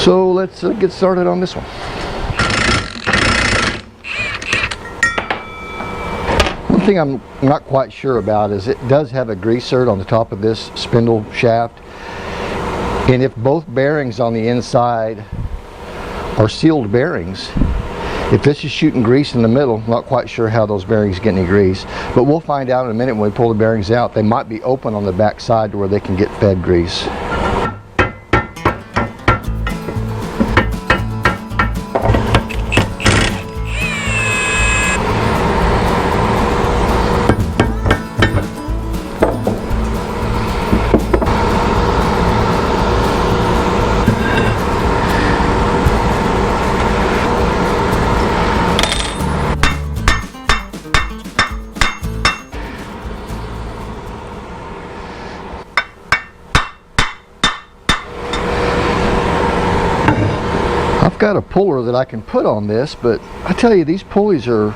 So let's get started on this one. One thing I'm not quite sure about is it does have a grease zert on the top of this spindle shaft, and if both bearings on the inside are sealed bearings, if this is shooting grease in the middle, not quite sure how those bearings get any grease, but we'll find out in a minute when we pull the bearings out. They might be open on the back side to where they can get fed grease. I've got a puller that I can put on this, but I tell you, these pulleys are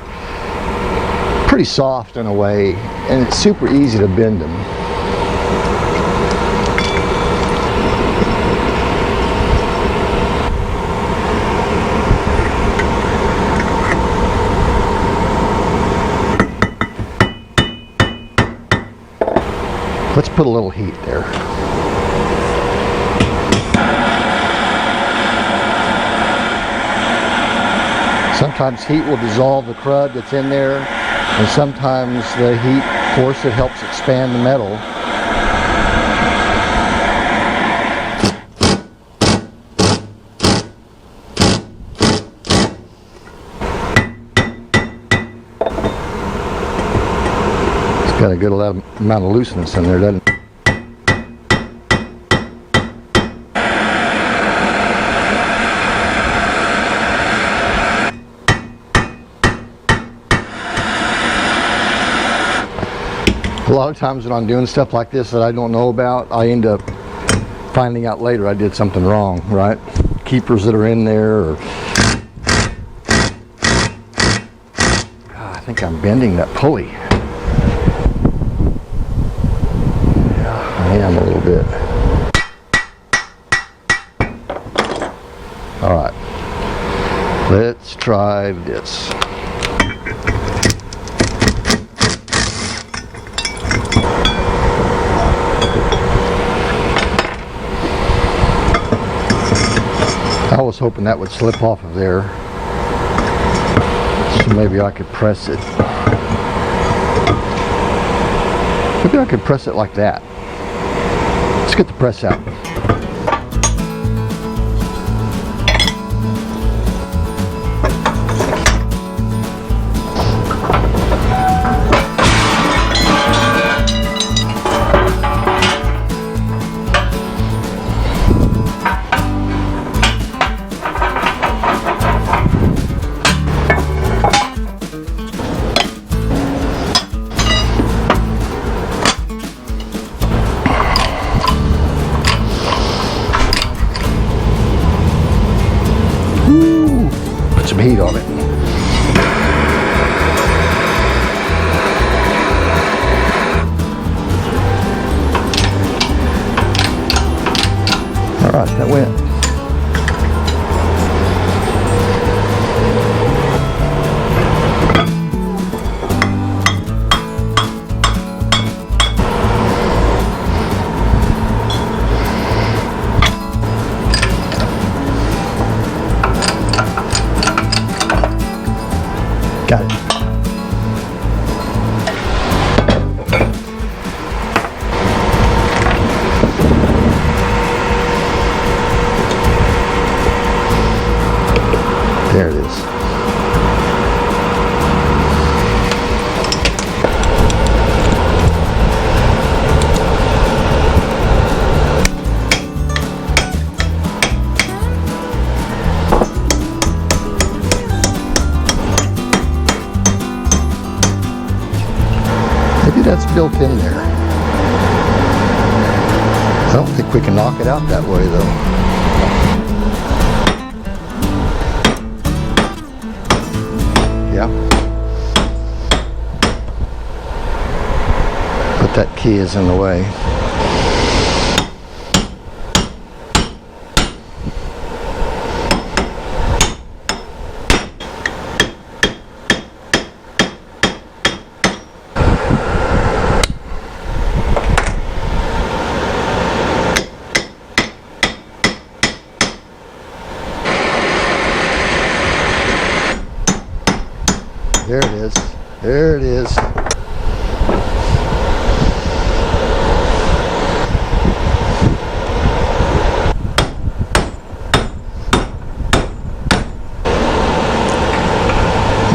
pretty soft in a way, and it's super easy to bend them. Let's put a little heat there. Sometimes heat will dissolve the crud that's in there, and sometimes the heat force it helps expand the metal. It's got a good amount of looseness in there, doesn't it? A lot of times when I'm doing stuff like this that I don't know about, I end up finding out later I did something wrong, right? Keepers that are in there, or God, I think I'm bending that pulley. Yeah, I am a little bit. Alright, let's try this. I was hoping that would slip off of there, so maybe I could press it. Maybe I could press it like that. Let's get the press out. Put some heat on it. All right, that went. Got it. There it is. Maybe that's built in there. I don't think we can knock it out that way though. Yeah. But that key is in the way.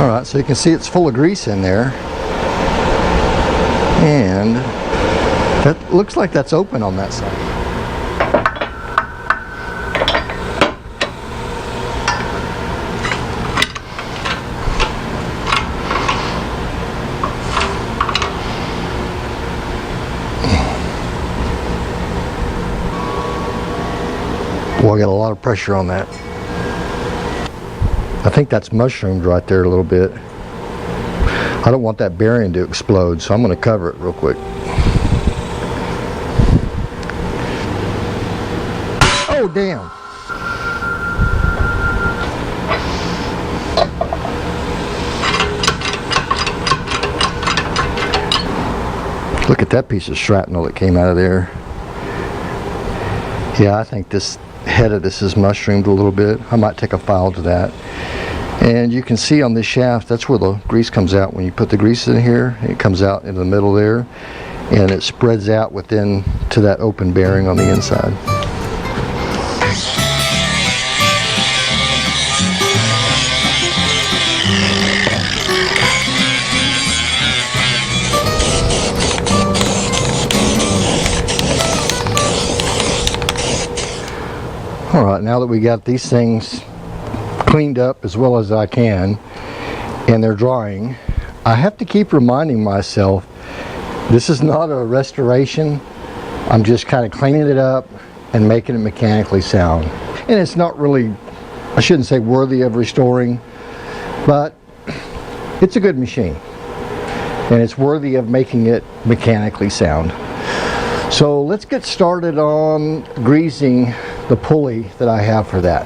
Alright, so you can see it's full of grease in there. And that looks like that's open on that side. Boy, I got a lot of pressure on that. I think that's mushroomed right there a little bit. I don't want that bearing to explode, so I'm going to cover it real quick. Oh, damn. Look at that piece of shrapnel that came out of there. Yeah, I think this head of this is mushroomed a little bit. I might take a file to that. And you can see on this shaft, that's where the grease comes out. When you put the grease in here, it comes out into the middle there, and it spreads out within to that open bearing on the inside. Alright, now that we got these things cleaned up as well as I can and they're drying, I have to keep reminding myself this is not a restoration. I'm just kind of cleaning it up and making it mechanically sound. And it's not really, I shouldn't say worthy of restoring, but it's a good machine and it's worthy of making it mechanically sound. So let's get started on greasing the pulley that I have for that.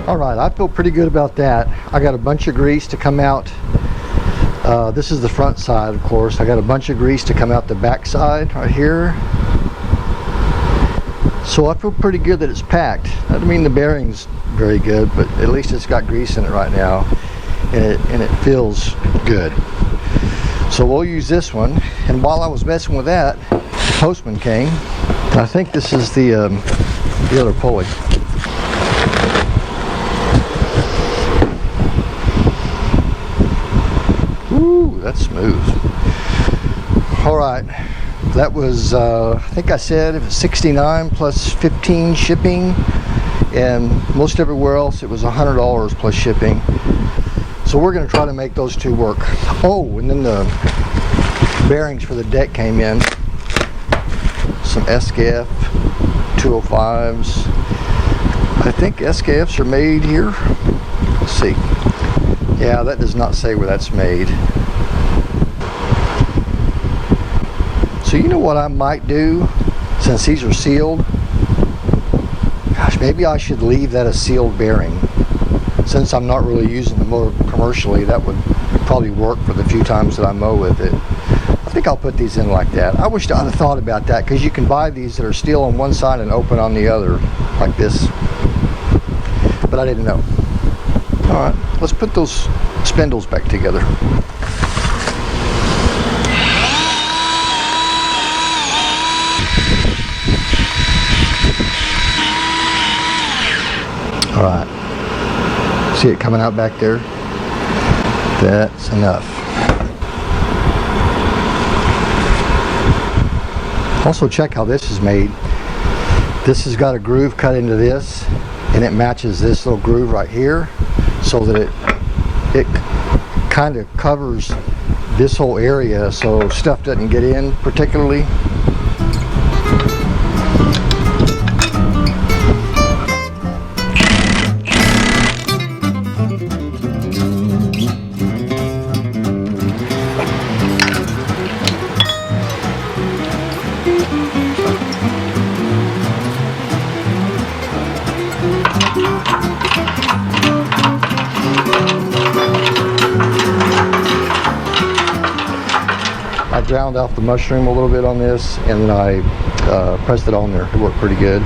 Alright, I feel pretty good about that. I got a bunch of grease to come out. This is the front side, of course. I got a bunch of grease to come out the back side right here. So I feel pretty good that it's packed. I don't mean the bearing's very good, but at least it's got grease in it right now. And it feels good. So we'll use this one. And while I was messing with that, the postman came. I think this is the other pulley. Ooh, that's smooth. Alright, that was, I think I said it was $69 plus 15 shipping, and most everywhere else it was $100 plus shipping. So we're going to try to make those two work. Oh, and then the bearings for the deck came in. Some SKF 205s. I think SKFs are made here. Let's see. Yeah, that does not say where that's made. So you know what I might do, since these are sealed? Gosh, maybe I should leave that a sealed bearing. Since I'm not really using the motor commercially, that would probably work for the few times that I mow with it. I think I'll put these in like that. I wish I'd have thought about that, because you can buy these that are steel on one side and open on the other, like this. But I didn't know. Alright, let's put those spindles back together. Alright, see it coming out back there? That's enough. Also check how this is made. This has got a groove cut into this, and it matches this little groove right here, so that it kind of covers this whole area so stuff doesn't get in particularly. I ground off the mushroom a little bit on this, and then I pressed it on there. It worked pretty good.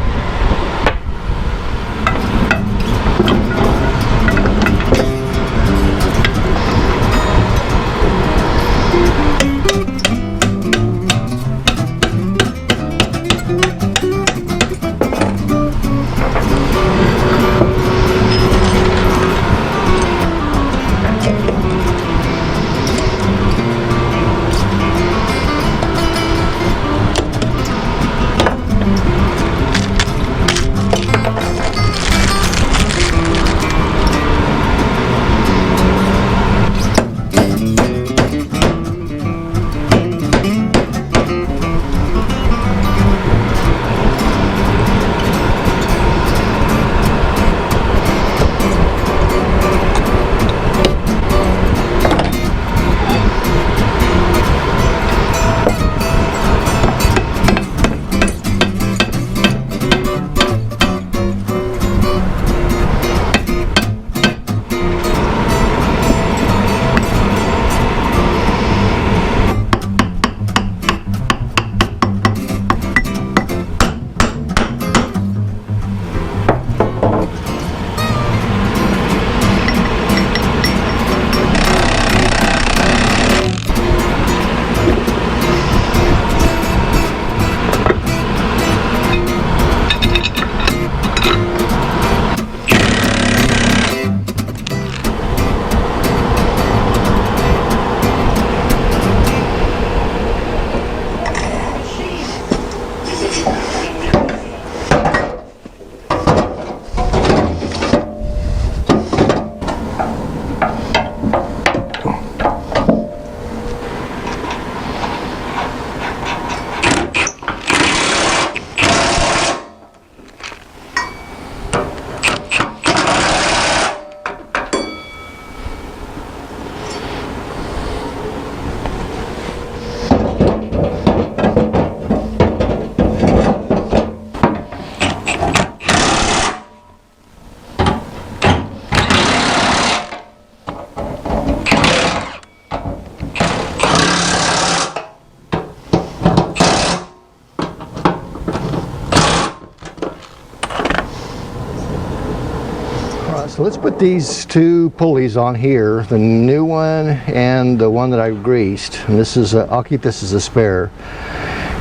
So let's put these two pulleys on here, the new one and the one that I greased. And this is I'll keep this as a spare.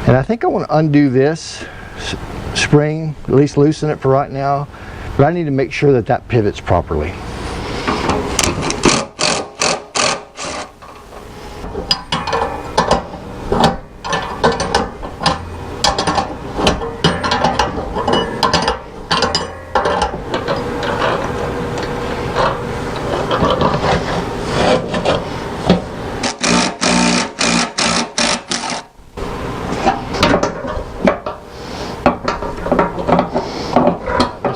And I think I want to undo this spring, at least loosen it for right now, but I need to make sure that that pivots properly.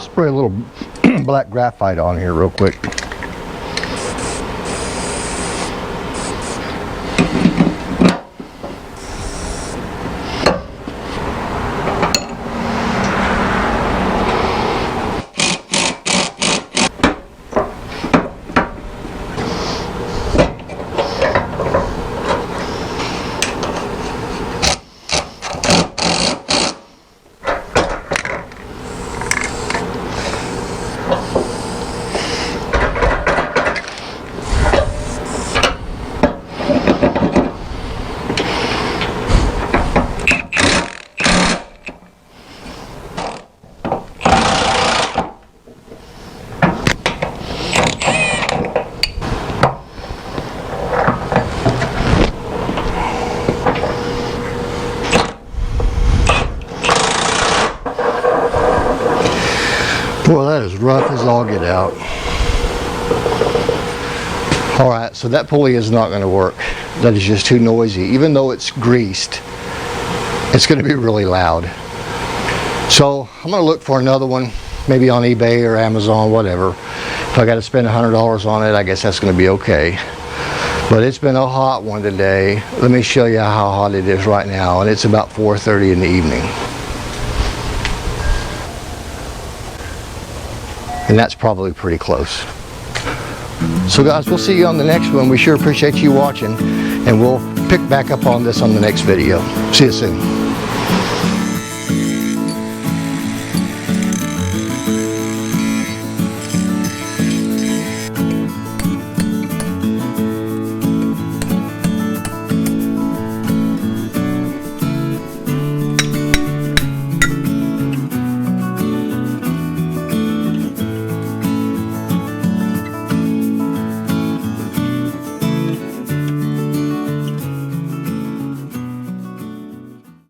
Spray a little black graphite on here real quick. Boy, that is rough as all get out. Alright, so that pulley is not going to work. That is just too noisy. Even though it's greased, it's going to be really loud. So I'm going to look for another one, maybe on eBay or Amazon, whatever. If I got to spend $100 on it, I guess that's going to be okay. But it's been a hot one today. Let me show you how hot it is right now, and it's about 4:30 in the evening. And that's probably pretty close. So guys, we'll see you on the next one. We sure appreciate you watching, and we'll pick back up on this on the next video. See you soon.